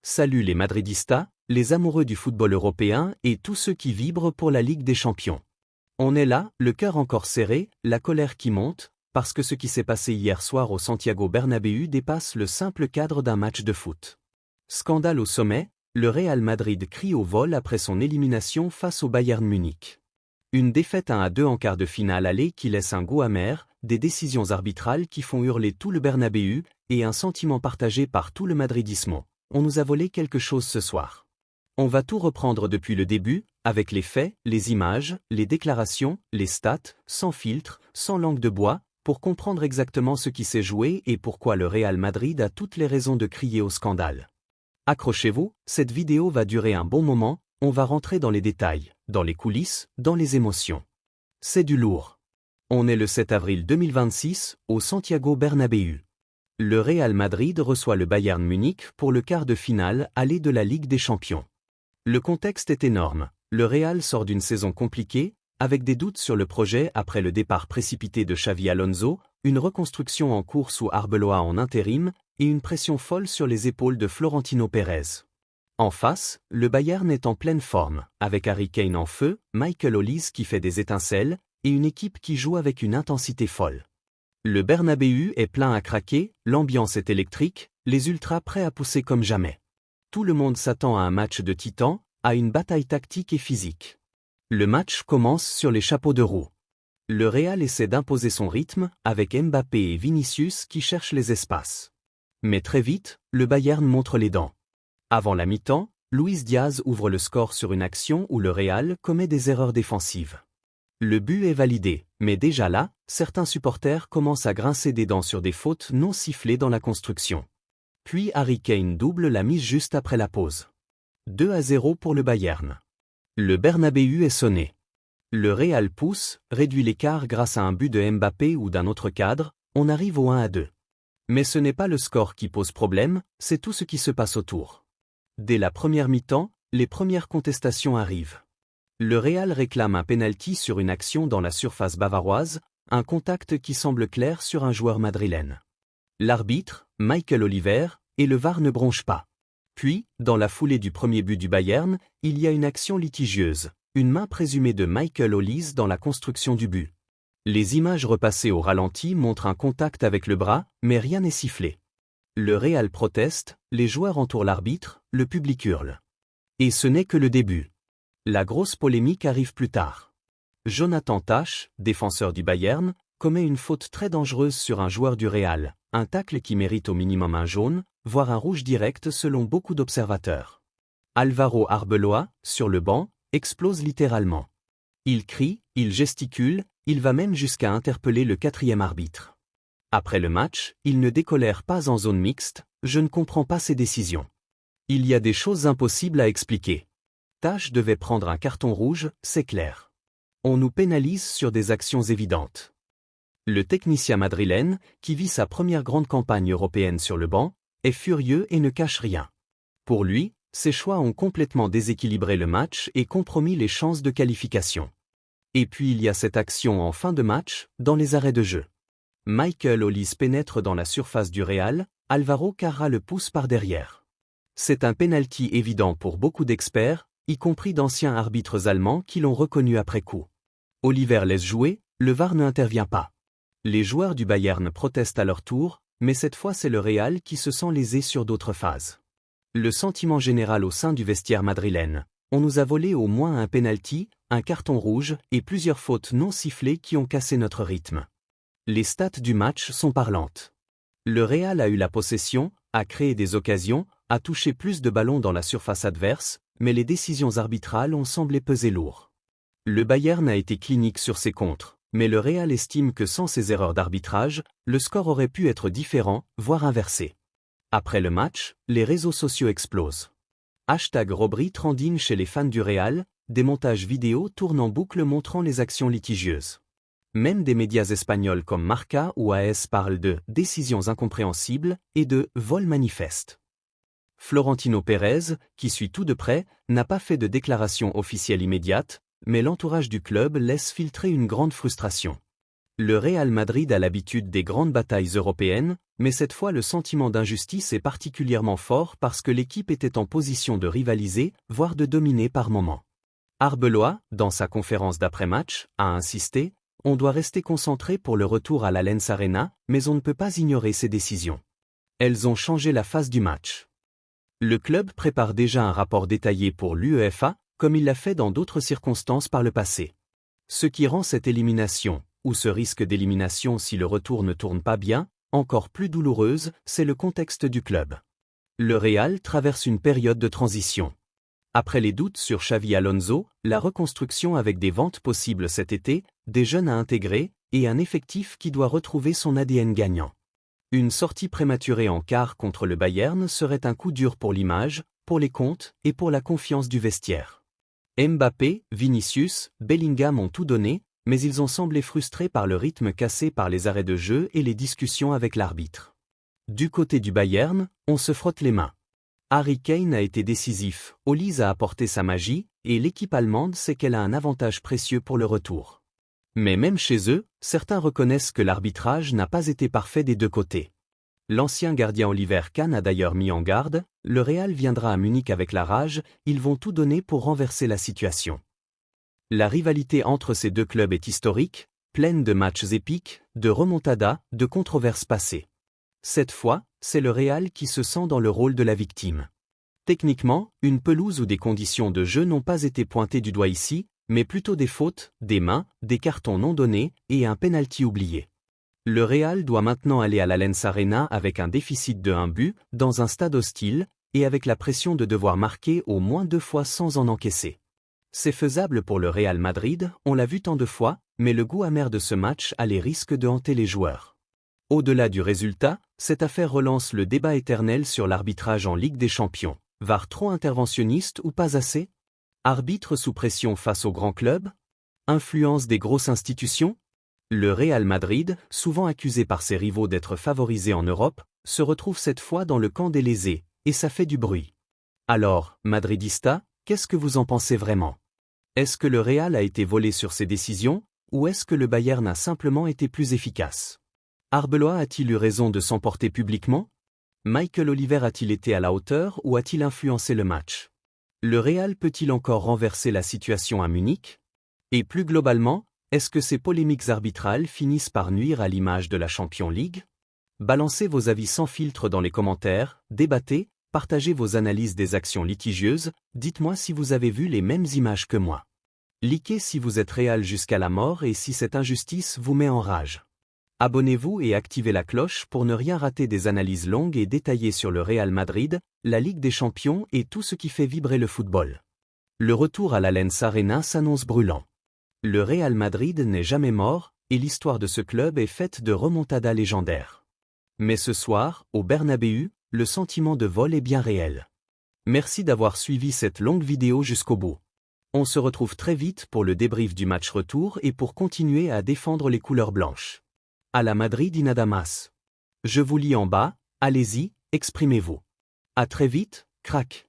Salut les Madridistas, les amoureux du football européen et tous ceux qui vibrent pour la Ligue des Champions. On est là, le cœur encore serré, la colère qui monte, parce que ce qui s'est passé hier soir au Santiago Bernabéu dépasse le simple cadre d'un match de foot. Scandale au sommet, le Real Madrid crie au vol après son élimination face au Bayern Munich. Une défaite 1-2 en quart de finale aller qui laisse un goût amer, des décisions arbitrales qui font hurler tout le Bernabéu, et un sentiment partagé par tout le madridismo. On nous a volé quelque chose ce soir. On va tout reprendre depuis le début, avec les faits, les images, les déclarations, les stats, sans filtre, sans langue de bois, pour comprendre exactement ce qui s'est joué et pourquoi le Real Madrid a toutes les raisons de crier au scandale. Accrochez-vous, cette vidéo va durer un bon moment, on va rentrer dans les détails, dans les coulisses, dans les émotions. C'est du lourd. On est le 7 avril 2026, au Santiago Bernabéu. Le Real Madrid reçoit le Bayern Munich pour le quart de finale aller de la Ligue des Champions. Le contexte est énorme. Le Real sort d'une saison compliquée, avec des doutes sur le projet après le départ précipité de Xavi Alonso, une reconstruction en cours sous Arbeloa en intérim, et une pression folle sur les épaules de Florentino Pérez. En face, le Bayern est en pleine forme, avec Harry Kane en feu, Michael Olise qui fait des étincelles, et une équipe qui joue avec une intensité folle. Le Bernabéu est plein à craquer, l'ambiance est électrique, les ultras prêts à pousser comme jamais. Tout le monde s'attend à un match de titans, à une bataille tactique et physique. Le match commence sur les chapeaux de roue. Le Real essaie d'imposer son rythme, avec Mbappé et Vinicius qui cherchent les espaces. Mais très vite, le Bayern montre les dents. Avant la mi-temps, Luis Diaz ouvre le score sur une action où le Real commet des erreurs défensives. Le but est validé, mais déjà là, certains supporters commencent à grincer des dents sur des fautes non sifflées dans la construction. Puis Harry Kane double la mise juste après la pause. 2-0 pour le Bayern. Le Bernabéu est sonné. Le Real pousse, réduit l'écart grâce à un but de Mbappé ou d'un autre cadre, on arrive au 1-2. Mais ce n'est pas le score qui pose problème, c'est tout ce qui se passe autour. Dès la première mi-temps, les premières contestations arrivent. Le Real réclame un pénalty sur une action dans la surface bavaroise, un contact qui semble clair sur un joueur madrilène. L'arbitre, Michael Oliver, et le VAR ne bronchent pas. Puis, dans la foulée du premier but du Bayern, il y a une action litigieuse, une main présumée de Michael Olise dans la construction du but. Les images repassées au ralenti montrent un contact avec le bras, mais rien n'est sifflé. Le Real proteste, les joueurs entourent l'arbitre, le public hurle. Et ce n'est que le début. La grosse polémique arrive plus tard. Jonathan Tah, défenseur du Bayern, commet une faute très dangereuse sur un joueur du Real, un tacle qui mérite au minimum un jaune, voire un rouge direct selon beaucoup d'observateurs. Álvaro Arbeloa, sur le banc, explose littéralement. Il crie, il gesticule, il va même jusqu'à interpeller le quatrième arbitre. Après le match, il ne décolère pas en zone mixte, je ne comprends pas ces décisions. Il y a des choses impossibles à expliquer. Tah devait prendre un carton rouge, c'est clair. On nous pénalise sur des actions évidentes. Le technicien madrilène, qui vit sa première grande campagne européenne sur le banc, est furieux et ne cache rien. Pour lui, ces choix ont complètement déséquilibré le match et compromis les chances de qualification. Et puis il y a cette action en fin de match, dans les arrêts de jeu. Michael Olise pénètre dans la surface du Real, Álvaro Carra le pousse par derrière. C'est un pénalty évident pour beaucoup d'experts, y compris d'anciens arbitres allemands qui l'ont reconnu après coup. Oliver laisse jouer, le VAR n'intervient pas. Les joueurs du Bayern protestent à leur tour, mais cette fois c'est le Real qui se sent lésé sur d'autres phases. Le sentiment général au sein du vestiaire madrilène, on nous a volé au moins un pénalty, un carton rouge et plusieurs fautes non sifflées qui ont cassé notre rythme. Les stats du match sont parlantes. Le Real a eu la possession, a créé des occasions, a touché plus de ballons dans la surface adverse, mais les décisions arbitrales ont semblé peser lourd. Le Bayern a été clinique sur ses contres, mais le Real estime que sans ces erreurs d'arbitrage, le score aurait pu être différent, voire inversé. Après le match, les réseaux sociaux explosent. #Robry trending chez les fans du Real, des montages vidéo tournent en boucle montrant les actions litigieuses. Même des médias espagnols comme Marca ou AS parlent de « décisions incompréhensibles » et de « vol manifeste ». Florentino Pérez, qui suit tout de près, n'a pas fait de déclaration officielle immédiate, mais l'entourage du club laisse filtrer une grande frustration. Le Real Madrid a l'habitude des grandes batailles européennes, mais cette fois le sentiment d'injustice est particulièrement fort parce que l'équipe était en position de rivaliser, voire de dominer par moments. Arbeloa, dans sa conférence d'après-match, a insisté « On doit rester concentré pour le retour à l'Allianz Arena, mais on ne peut pas ignorer ces décisions. Elles ont changé la phase du match. » Le club prépare déjà un rapport détaillé pour l'UEFA, comme il l'a fait dans d'autres circonstances par le passé. Ce qui rend cette élimination, ou ce risque d'élimination si le retour ne tourne pas bien, encore plus douloureuse, c'est le contexte du club. Le Real traverse une période de transition. Après les doutes sur Xavi Alonso, la reconstruction avec des ventes possibles cet été, des jeunes à intégrer, et un effectif qui doit retrouver son ADN gagnant. Une sortie prématurée en quart contre le Bayern serait un coup dur pour l'image, pour les comptes et pour la confiance du vestiaire. Mbappé, Vinicius, Bellingham ont tout donné, mais ils ont semblé frustrés par le rythme cassé par les arrêts de jeu et les discussions avec l'arbitre. Du côté du Bayern, on se frotte les mains. Harry Kane a été décisif, Olise a apporté sa magie, et l'équipe allemande sait qu'elle a un avantage précieux pour le retour. Mais même chez eux, certains reconnaissent que l'arbitrage n'a pas été parfait des deux côtés. L'ancien gardien Oliver Kahn a d'ailleurs mis en garde, le Real viendra à Munich avec la rage, ils vont tout donner pour renverser la situation. La rivalité entre ces deux clubs est historique, pleine de matchs épiques, de remontadas, de controverses passées. Cette fois, c'est le Real qui se sent dans le rôle de la victime. Techniquement, une pelouse ou des conditions de jeu n'ont pas été pointées du doigt ici, mais plutôt des fautes, des mains, des cartons non donnés et un penalty oublié. Le Real doit maintenant aller à l'Allianz Arena avec un déficit de 1 but, dans un stade hostile, et avec la pression de devoir marquer au moins 2 fois sans en encaisser. C'est faisable pour le Real Madrid, on l'a vu tant de fois, mais le goût amer de ce match a les risques de hanter les joueurs. Au-delà du résultat, cette affaire relance le débat éternel sur l'arbitrage en Ligue des Champions. VAR trop interventionniste ou pas assez? Arbitre sous pression face aux grands clubs? Influence des grosses institutions? Le Real Madrid, souvent accusé par ses rivaux d'être favorisé en Europe, se retrouve cette fois dans le camp des lésés, et ça fait du bruit. Alors, Madridista, qu'est-ce que vous en pensez vraiment? Est-ce que le Real a été volé sur ses décisions, ou est-ce que le Bayern a simplement été plus efficace? Arbeloa a-t-il eu raison de s'emporter publiquement? Michael Oliver a-t-il été à la hauteur ou a-t-il influencé le match? Le Real peut-il encore renverser la situation à Munich? Et plus globalement, est-ce que ces polémiques arbitrales finissent par nuire à l'image de la Champions League? Balancez vos avis sans filtre dans les commentaires, débattez, partagez vos analyses des actions litigieuses, dites-moi si vous avez vu les mêmes images que moi. Likez si vous êtes Real jusqu'à la mort et si cette injustice vous met en rage. Abonnez-vous et activez la cloche pour ne rien rater des analyses longues et détaillées sur le Real Madrid, la Ligue des Champions et tout ce qui fait vibrer le football. Le retour à l'Allianz Arena s'annonce brûlant. Le Real Madrid n'est jamais mort, et l'histoire de ce club est faite de remontadas légendaires. Mais ce soir, au Bernabéu, le sentiment de vol est bien réel. Merci d'avoir suivi cette longue vidéo jusqu'au bout. On se retrouve très vite pour le débrief du match retour et pour continuer à défendre les couleurs blanches. À la Madrid y nada más. Je vous lis en bas, allez-y, exprimez-vous. À très vite, crack.